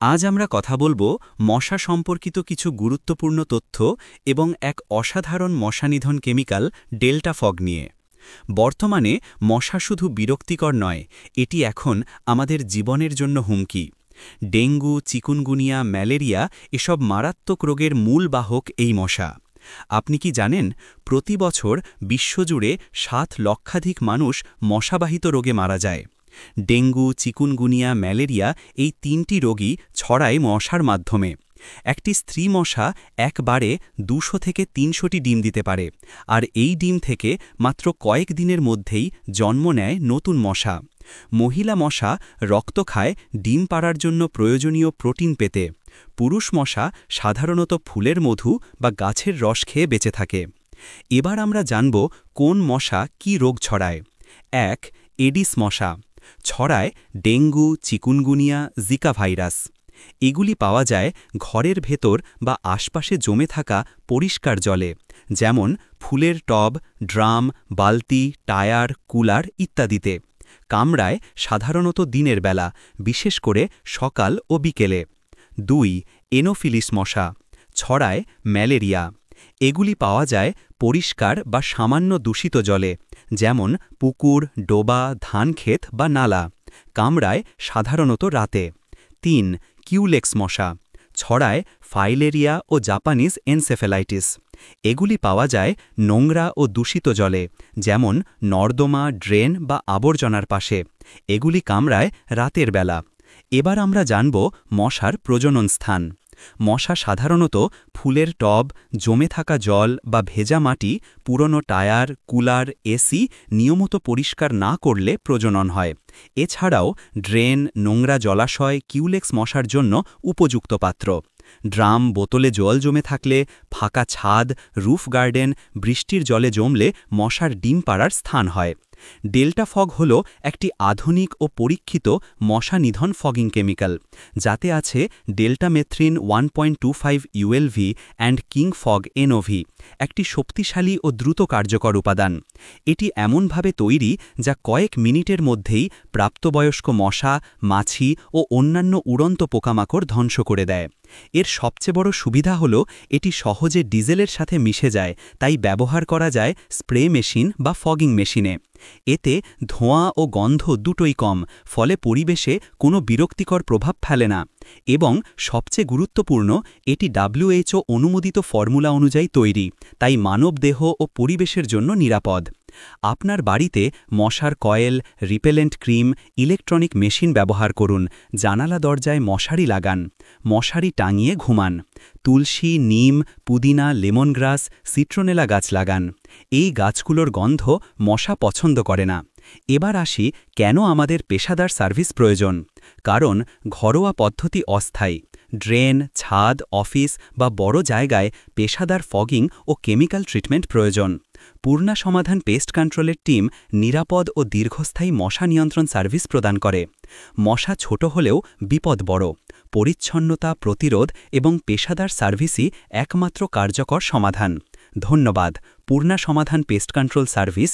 আজ আমরা কথা বলবো মশা সম্পর্কিত কিছু গুরুত্বপূর্ণ তথ্য এবং এক অসাধারণ মশানিধন কেমিক্যাল ডেল্টা ফগ নিয়ে। বর্তমানে মশা শুধু বিরক্তিকর নয়, এটি এখন আমাদের জীবনের জন্য হুমকি। ডেঙ্গু, চিকুনগুনিয়া, ম্যালেরিয়া এসব মারাত্মক রোগের মূল বাহক এই মশা। আপনি কি জানেন, প্রতি বছর বিশ্বজুড়ে ৭ লক্ষাধিক মানুষ মশাবাহিত রোগে মারা যায়। ডেঙ্গু, চিকুনগুনিয়া, ম্যালেরিয়া এই ৩টি রোগই ছড়ায় মশার মাধ্যমে। একটি স্ত্রী মশা একবারে ২০০ থেকে ৩০০টি ডিম দিতে পারে, আর এই ডিম থেকে মাত্র কয়েক দিনের মধ্যেই জন্ম নেয় নতুন মশা। মহিলা মশা রক্ত খায় ডিম পাড়ার জন্য প্রয়োজনীয় প্রোটিন পেতে। পুরুষ মশা সাধারণত ফুলের মধু বা গাছের রস খেয়ে বেঁচে থাকে। এবার আমরা জানব কোন মশা কি রোগ ছড়ায়। ১. এডিস মশা ছড়ায় ডেঙ্গু, চিকুনগুনিয়া, জিকা ভাইরাস। এগুলি পাওয়া যায় ঘরের ভেতর বা আশপাশে জমে থাকা পরিষ্কার জলে, যেমন ফুলের টব, ড্রাম, বালতি, টায়ার, কুলার ইত্যাদিতে। কামড়ায় সাধারণত দিনের বেলা, বিশেষ করে সকাল ও বিকেলে। ২. এনোফিলিস মশা ছড়ায় ম্যালেরিয়া। এগুলি পাওয়া যায় পরিষ্কার বা সামান্য দূষিত জলে, যেমন পুকুর, ডোবা, ধানক্ষেত বা নালা। কামড়ায় সাধারণত রাতে। ৩. কিউলেক্স মশা ছড়ায় ফাইলেরিয়া ও জাপানিজ এনসেফ্যালাইটিস। এগুলি পাওয়া যায় নোংরা ও দূষিত জলে, যেমন নর্দমা, ড্রেন বা আবর্জনার পাশে। এগুলি কামড়ায় রাতের বেলা। এবার আমরা জানব মশার প্রজনন স্থান। মশা সাধারণত ফুলের টব, জমে থাকা জল বা ভেজা মাটি, পুরনো টায়ার, কুলার, এসি নিয়মিত পরিষ্কার না করলে প্রজনন হয়। এছাড়াও ড্রেন, নোংরা জলাশয় কিউলেক্স মশার জন্য উপযুক্ত পাত্র। ড্রাম, বোতলে জল জমে থাকলে, ফাঁকা ছাদ, রুফ গার্ডেন, বৃষ্টির জলে জমলে মশার ডিম পাড়ার স্থান হয়। ডেল্টা ফগ হল একটি আধুনিক ও পরীক্ষিত মশা নিধন ফগিং কেমিক্যাল, যাতে আছে deltamethrin 1.25 ULV and king fog NOV, একটি শক্তিশালী ও দ্রুত কার্যকর উপাদান। এটি এমনভাবে তৈরি যা কয়েক মিনিটের মধ্যেই প্রাপ্তবয়স্ক মশা, মাছি ও অন্যান্য উড়ন্ত পোকামাকড় ধ্বংস করে দেয়। এর সবচেয়ে বড় সুবিধা হল এটি সহজে ডিজেলের সাথে মিশে যায়, তাই ব্যবহার করা যায় স্প্রে মেশিন বা ফগিং মেশিনে। এতে ধোঁয়া ও গন্ধ দুটোই কম, ফলে পরিবেশে কোনো বিরক্তিকর প্রভাব ফেলে না। এবং সবচেয়ে গুরুত্বপূর্ণ, এটি WHO অনুমোদিত ফর্মুলা অনুযায়ী তৈরি, তাই মানবদেহ ও পরিবেশের জন্য নিরাপদ। আপনার বাড়িতে মশার coil, repellent cream, electronic machine ব্যবহার করুন। জানালা দরজায় মশারি লাগান। মশারি টাঙিয়ে ঘুমান। তুলসী, নিম, পুদিনা, লেমনগ্রাস, সিট্রোনেলা গাছ লাগান। এই গাছগুলোর গন্ধ মশা পছন্দ করে না। এবার আসি কেন আমাদের পেশাদার সার্ভিস প্রয়োজন। কারণ ঘরোয়া পদ্ধতি অস্থায়ী। ড্রেন, ছাদ, অফিস বা বড় জায়গায় পেশাদার ফগিং ও কেমিক্যাল ট্রিটমেন্ট প্রয়োজন। পূর্ণা সমাধান পেস্ট কন্ট্রোলের টিম নিরাপদ ও দীর্ঘস্থায়ী মশা নিয়ন্ত্রণ সার্ভিস প্রদান করে। মশা ছোট হলেও বিপদ বড়। পরিচ্ছন্নতা, প্রতিরোধ এবং পেশাদার সার্ভিসই একমাত্র কার্যকর সমাধান। ধন্যবাদ। পূর্ণা সমাধান পেস্ট কন্ট্রোল সার্ভিস